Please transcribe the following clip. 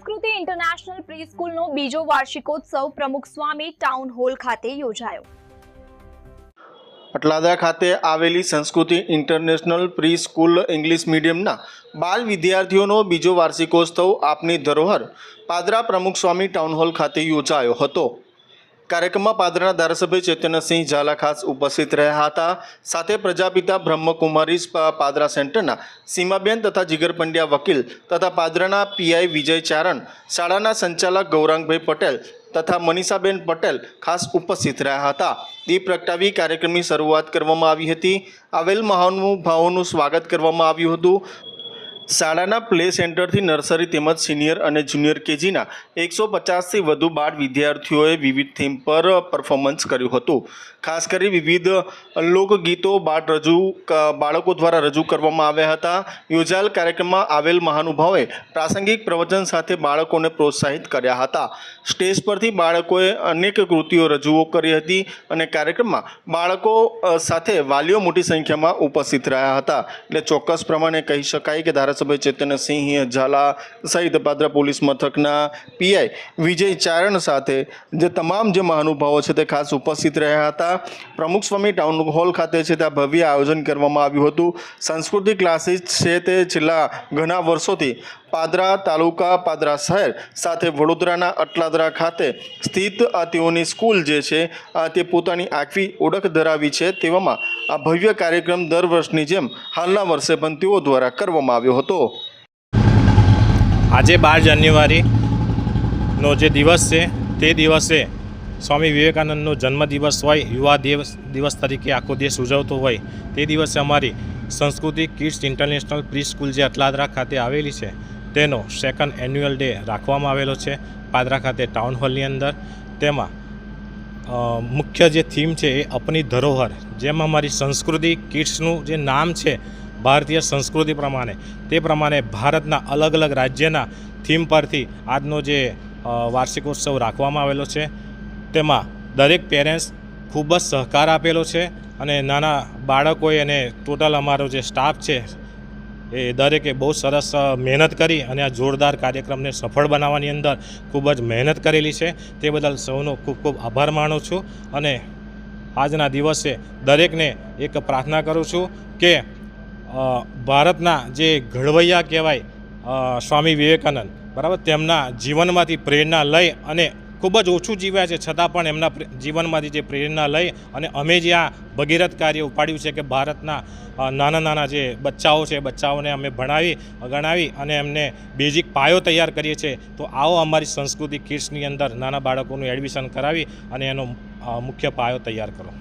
સંસ્કૃતિ ઇન્ટરનેશનલ પ્રી-સ્કૂલનો બીજો વાર્ષિકોત્સવ પ્રમુખ સ્વામી ટાઉન હોલ ખાતે યોજાયો। અટલાદરા ખાતે આવેલી સંસ્કૃતિ ઇન્ટરનેશનલ પ્રી સ્કૂલ ઇંગ્લિશ મીડિયમના બાલ વિદ્યાર્થીઓનો બીજો વાર્ષિકોત્સવ આપની ધરોહર પાદરા પ્રમુખ સ્વામી ટાઉન હોલ ખાતે યોજાયો હતો। કાર્યક્રમમાં પાદરાના ધારાસભ્ય ચૈતન્યસિંહ ઝાલા ખાસ ઉપસ્થિત રહ્યા હતા। સાથે પ્રજાપિતા બ્રહ્મકુમારીઝ પાદરા સેન્ટરના સીમાબેન તથા જીગર પંડ્યા વકીલ તથા પાદરાના પીઆઈ વિજય ચારણ, શાળાના સંચાલક ગૌરાંગભાઈ પટેલ તથા મનીષાબેન પટેલ ખાસ ઉપસ્થિત રહ્યા હતા। દીપ પ્રગટાવી કાર્યક્રમની શરૂઆત કરવામાં આવી હતી। આવેલ મહાનુભાવોનું સ્વાગત કરવામાં આવ્યું હતું। શાળાના પ્લે સેન્ટરથી નર્સરી તેમજ સિનિયર અને જુનિયર કેજીના 150થી વધુ બાળ વિદ્યાર્થીઓએ વિવિધ થીમ પર પરફોર્મન્સ કર્યું હતું। ખાસ કરી વિવિધ લોકગીતો બાળકો દ્વારા રજૂ કરવામાં આવ્યા હતા। યોજાયેલ કાર્યક્રમમાં આવેલ મહાનુભાવોએ પ્રાસંગિક પ્રવચન સાથે બાળકોને પ્રોત્સાહિત કર્યા હતા। સ્ટેજ પરથી બાળકોએ અનેક કૃતિઓ રજૂ કરી હતી અને કાર્યક્રમમાં બાળકો સાથે વાલીઓ મોટી સંખ્યામાં ઉપસ્થિત રહ્યા હતા। એટલે ચોક્કસ પ્રમાણે કહી શકાય કે ધારાસભ્ય ચૈતન્યસિંહ ઝાલા સહિત પાદરા પોલીસ મથકના પીઆઈ વિજય ચારણ સાથે જે તમામ જે મહાનુભાવો છે તે ખાસ ઉપસ્થિત રહ્યા હતા। પ્રમુખ સ્વામી ટાઉન હોલ ખાતે છે ત્યાં ભવ્ય આયોજન કરવામાં આવ્યું હતું। સંસ્કૃતિ ક્લાસીસ છે તે છેલ્લા ઘણા વર્ષોથી પાદરા તાલુકા, પાદરા શહેર સાથે વડોદરાના અટલાદરા ખાતે સ્થિત તેઓની સ્કૂલ જે છે તે પોતાની આગવી ઓળખ ધરાવી છે। તેવામાં આ ભવ્ય કાર્યક્રમ દર વર્ષની જેમ હાલના વર્ષે પણ તેઓ દ્વારા કરવામાં આવ્યો હતો। આજે 12 જાન્યુઆરીનો જે દિવસ છે તે દિવસે સ્વામી વિવેકાનંદનો જન્મદિવસ હોય, યુવા દિવસ તરીકે આખો દેશ ઉજવતો હોય તે દિવસે અમારી સંસ્કૃતિ કિડ્સ ઇન્ટરનેશનલ પ્રી સ્કૂલ જે અટલાદરા ખાતે આવેલી છે તેનો 2nd એન્યુઅલ ડે રાખવામાં આવેલો છે પાદરા ખાતે ટાઉન હોલની અંદર। તેમાં મુખ્ય જે થીમ છે એ અપની ધરોહર, જેમાં અમારી સંસ્કૃતિ કિડ્સનું જે નામ છે ભારતીય સંસ્કૃતિ પ્રમાણે તે પ્રમાણે ભારતના અલગ અલગ રાજ્યના થીમ પરથી આજનો જે વાર્ષિકોત્સવ રાખવામાં આવેલો છે। તેમાં દરેક પેરેન્ટ્સ ખૂબ જ સહકાર આપેલો છે અને નાના બાળકોએ અને ટોટલ અમારો જે સ્ટાફ છે એ દરેકે બહુ સરસ મહેનત કરી અને આ જોરદાર કાર્યક્રમને સફળ બનાવવાની અંદર ખૂબ જ મહેનત કરેલી છે। તે બદલ સૌનો ખૂબ ખૂબ આભાર માનું છું અને આજના દિવસે દરેકને એક પ્રાર્થના કરું છું કે ભારતના જે ઘડવૈયા કહેવાય સ્વામી વિવેકાનંદ, બરાબર, તેમના જીવનમાંથી પ્રેરણા લઈ અને ખૂબ જ ઓછું જીવ્યા છે છતાં પણ એમના જીવનમાંથી જે પ્રેરણા લઈ અને અમે જે આ ભગીરથ કાર્ય ઉપાડ્યું છે કે ભારતના નાના નાના જે બચ્ચાઓ છે બચ્ચાઓને અમે ગણાવી અને એમને બેઝિક પાયો તૈયાર કરીએ છીએ। તો આવો અમારી સંસ્કૃતિ કિડ્સની અંદર નાના બાળકોનું એડમિશન કરાવી અને એનો મુખ્ય પાયો તૈયાર કરો।